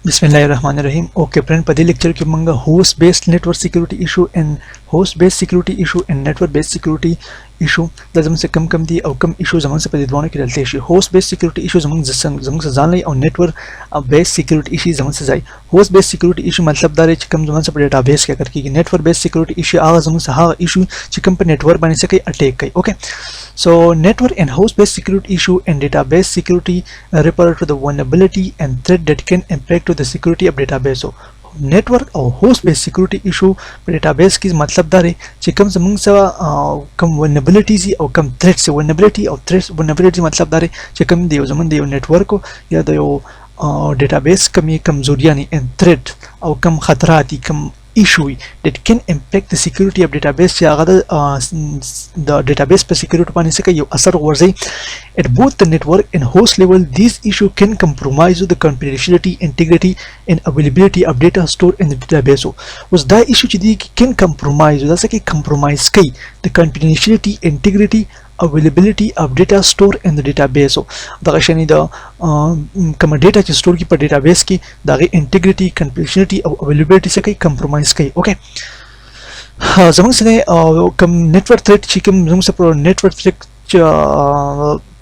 Bismillahirrahmanirrahim. Okay, friend, padi lecture ki manga host-based network security issue and host-based security issue and network-based security issue. Da zaman se kam di au kam issue zaman se padi dwana ki dalte shi. Host-based security issue zaman se zan lai au network-based security issue zaman se zai. Host-based security issue मतलब दारे चिकम zaman se database क्या कर की network-based security issue आगा zaman se हाँ issue चिकम पे network बने से कई attack कई. Okay. So network and host-based security issue and database security refer to the vulnerability and threat that can impact to the security of database. So network और host-based security issue database की मतलब दारे चिकम समंग सा कम vulnerability सी और कम threat से vulnerability और threat vulnerability मतलब दारे चिकम दियो जमन दियो network को या दियो database कमी कमजोरियां नहीं and threat और कम खतराती कम issue that can impact the security of database या अगर the database पर security पाने से कई असर वर्ज़ी at both the network and host level. These issue can compromise the confidentiality, integrity and availability of data stored in the database. So was that issue cheese can compromise वैसा कि compromise कई the confidentiality, integrity, availability of data stored in the database. So दागे शनी द कम data ची store की पर database की दागे integrity, confidentiality, availability से कई compromise कई. Okay. जमंग से कम network threat ची कम जमंग से pro network threat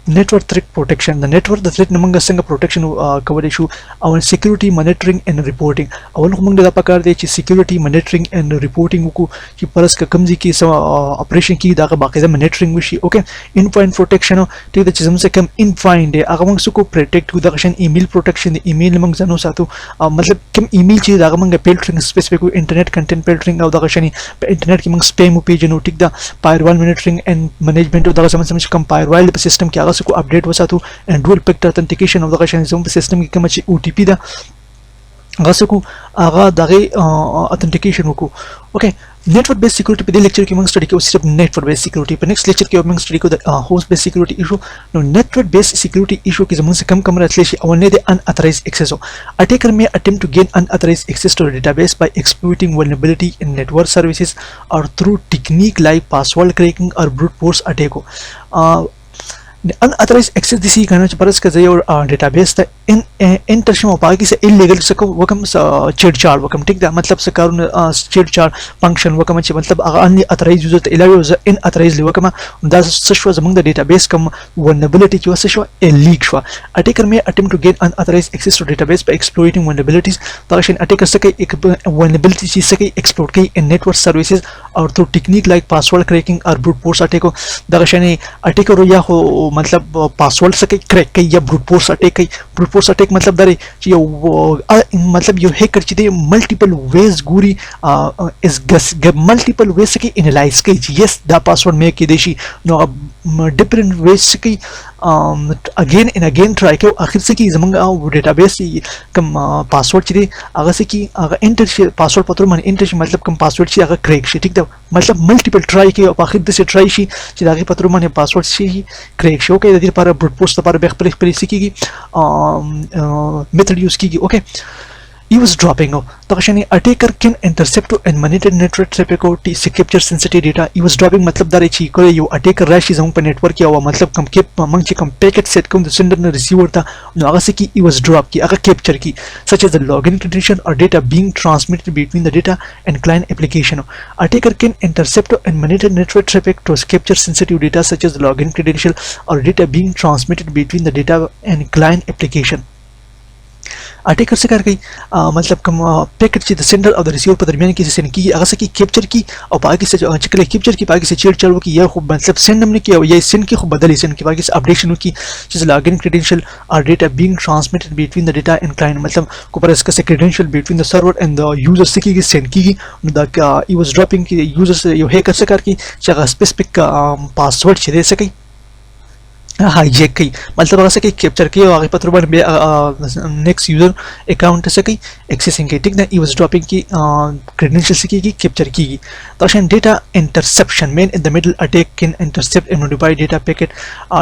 network threat protection. The network the threat namanga संग protection cover issue our security monitoring and reporting. अवल हमंग दा पकार दे ची security monitoring and reporting को की परस का कमजी की operation की दा का बाकायदा monitoring विषय. Okay. Endpoint protection ठीक दा चीज़ हमसे कम endpoint है अगर मंग सुको protect को दा कशन email protection email मंग जानो सातु मतलब कम email चीज़ दा मंग filtering specific को internet content filtering और दा कशनी internet की मंग spam page नो ठीक दा firewall monitoring and management दा समझ कम firewall system क्या को अपडेट वसा तो and dual factor authentication of the Kishan system की कम अच्छी OTP दा गसको आगा दागे authentication को. Okay. Network based security पे दे lecture की मंग study के उसी सब network based security पे next lecture के मंग study को host based security issue. No network based security issue की ज़मान से कम कम रहते हैं अवन्ने दे unauthorized access हो. Attacker may attempt to gain unauthorized access to the database by exploiting vulnerability in network services or through technique like password cracking or brute force attack हो. unauthorized access दिसी करना परस का जय और database ता इन तरह में पाकी से illegal से को वकम छेड़छाड़ वकम ठीक दा मतलब से कारण छेड़छाड़ function वकम अच्छे मतलब unauthorized user ता इलावे उस unauthorized वकम दा सशवा जमंग दा database कम vulnerability की वसशवा leak शवा. Attacker may attempt to gain unauthorized access to database by exploiting vulnerabilities. ताकि attacker से कई vulnerability चीज़ से कई exploit कई in network services और through technique like password cracking और brute force attack को ताकि attacker या हो मतलब पासवर्ड से कई क्रैक कई या ब्रूट फोर्स अटैक मतलब दरे यो मतलब यो हैकर चीज़ मल्टीपल वेज गुरी इस मल्टीपल वेज से कई एनालाइज कई यस दा पासवर्ड में की देशी नो डिफरेंट वेज से कई अगेन एंड अगेन ट्राई के आखिर से की जमंगा वो डेटाबेस कम पासवर्ड चीज़ आगे से की आगे इंटर पासवर्ड पत्र मान इंटर मतलब कम पासवर्ड ची आगे क्रैक शी ठीक था मतलब मल्टीपल ट्राई के आखिर से ट्राई शी चीज़ आगे पत्र मान password she crack she. Okay इधर पर ब्रूट फोर्स पर बेख पर सीखी मेथड यूज़ की. ओके eavesdropping हो तो कशनी attacker can intercept and monitor network traffic हो to capture sensitive data. eavesdropping मतलब दारे ची को यो attacker रैशी जंग पर network किया हुआ मतलब कम के मंग ची कम packet set कम sender ने receiver था नो आगे से की eavesdrop की आगे capture की such as the login credential or data being transmitted between the data and client application. attacker can intercept and monitor network traffic to capture sensitive data such as the login credential or data being transmitted between the data and client application. Attacker से कर गई मतलब कम पैकेट ची the sender और the receiver पर दरमियान की सेंड की अगर से की कैप्चर की और बाकी से चिकले कैप्चर की बाकी से छेड़छाड़ की यह खूब मतलब सेंड हमने किया ये सेंड की खूब बदली सेंड की बाकी से अपडेशन की चीज़ लॉगिन क्रेडेंशियल और data being transmitted between the data and client मतलब को पर इसका से credential between the server and the user से की सेंड की द eavesdropping की यूजर से यो हैकर से कर की जगह स्पेसिफिक पासवर्ड छे दे सके हाईजैक कई मतलब अगर से कई कैप्चर की और आगे पत्र पर नेक्स्ट यूजर अकाउंट से कई एक्सेसिंग की ठीक ना eavesdropping की क्रेडेंशियल से की कैप्चर की तो अशन data interception main in the middle attack can intercept and modify data packet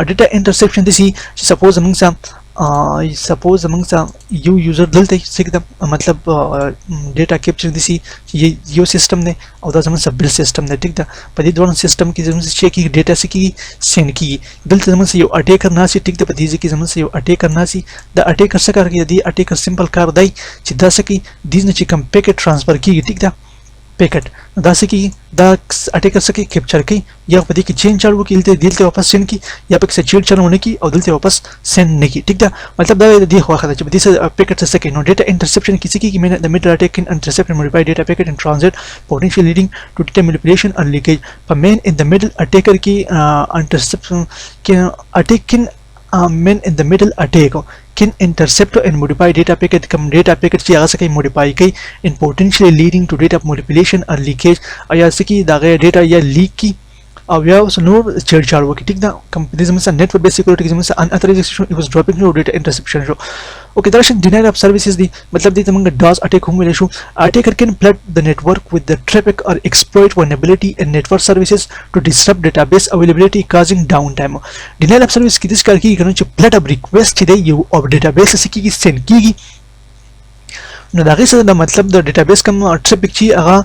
data interception दिसी सपोज हमने सा सपोज زمونږ یو یوزر دلته څه مطلب ډیټا کیپچر دي سي یو سیستم دی او دا زمونږ بل سیستم دی ټیک ده په دې دوه سیستم کې زمونږ چې کی ډیټا سي کی سند کی دلته زمونږ یو اٹیکر ناسي ټیک ده په دې کې زمونږ یو اٹیکر ناسي دا اٹیکر څه کار کوي دی اٹیکر سمپل کار دی چې دا څه کی دې نه چې کوم پیکټ ترانسفر کیږي ټیک ده پیکټ دا څه کی دا اٹیکر څه کی کیپچر کوي یا په دې کې چین چالو کې دلته واپس سند کی یا په کې چیټ چلونه کی او دلته واپس سند نه کی ټیک ده مطلب دا دی خو خدای چې په دې پیکټ څه کوي نو ډیټا انټرسپشن کې څه کی د میډل اٹیک ان انټرسپټ and modify data packet in transit potentially leading to data manipulation or leakage په مین ان د میډل اٹیکر کې انټرسپشن کې اٹیک men in the middle attack can intercept and modify data packet come data packet چې هغه څه کوي modify کوي and potentially leading to data manipulation or leakage او یا څه کی دا ډیټا یا لیک کی او یا نور چیرچاړ وکړي ټیک ده کمپنیز مثلا نتورک بیس سکیورټي کې مثلا ان اترایزیشن it was dropping no data interception شو اوکې دا شین denial of services دی مطلب دې ته موږ DOS اٹیک هم ویل شو attacker can flood the network with the traffic or exploit vulnerability in network services to disrupt database availability causing downtime denial of service کې د کار کیږي کنه چې flood of request دی یو او database څخه کیږي سند کیږي نو دا غي څه د مطلب د ډیټابیس کوم ټریفیک چې هغه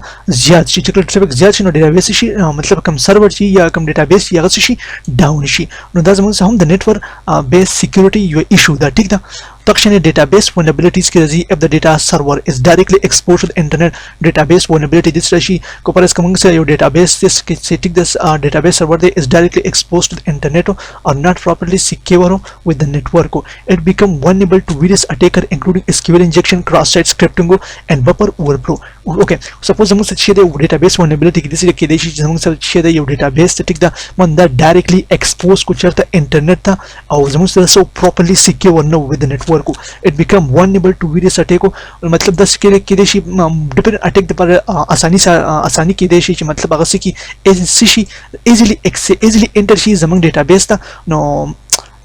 زیات شي چې ټریفیک زیات شي نو ډیټابیس شي مطلب کوم سرور شي یا کوم ډیټابیس یا هغه شي ډاون شي نو دا زموږ هم د نتورک بیس سکیورټي یو ایشو دا ټیک ده Protection in database vulnerabilities کې راځي if the data server is directly exposed to the internet database vulnerability this راشي کو پرس کوم څه یو database this setting this database server is directly exposed to the internet or not properly secure with the network it become vulnerable to various attacker including SQL injection cross-site scripting and buffer overflow okay suppose زموږ څه دی database vulnerability کې د څه کې دی چې زموږ څه دی یو database ټیک ده من دا directly expose کو چرته internet ته او زموږ څه properly secure no with the network it become vulnerable to various attack मतलब د سکیل کې د شي ډیپن اٹیک د پر اساني کې د شي چې مطلب هغه سکی easily enter شي زمونږ ډیټابیس ته نو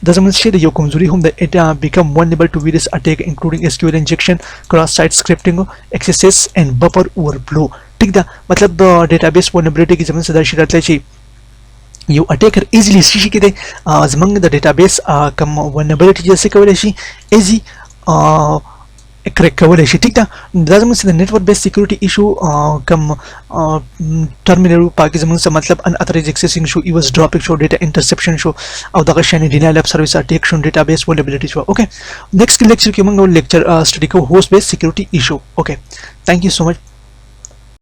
د زمونږ شي د یو کمزوري هم د it become vulnerable to various attack including SQL injection cross site scripting access and buffer overflow ټیک ده مطلب ډیټابیس vulnerability کې زمونږ صدا شي راتلی شي یو اٹیکر ایزیلی شي کې د زمنګ د ډیټابیس کوم vulnerability چې کولای شي ایزی کریک کولای شي ټیک ده دا زموږ د نتورک بیس سکیورټي ایشو کوم ټرمینل پاکي زموږ مطلب ان اترایز ایکسیسینګ شو ایوز ډراپینګ شو ډیټا انټرسپشن شو او دغه شان ډینایل اف سرویس اٹیک شو ډیټابیس vulnerability شو اوکې نیکسٹ لیکچر کې موږ لیکچر سټډي کوو هوست بیس سکیورټي ایشو اوکې thank you so much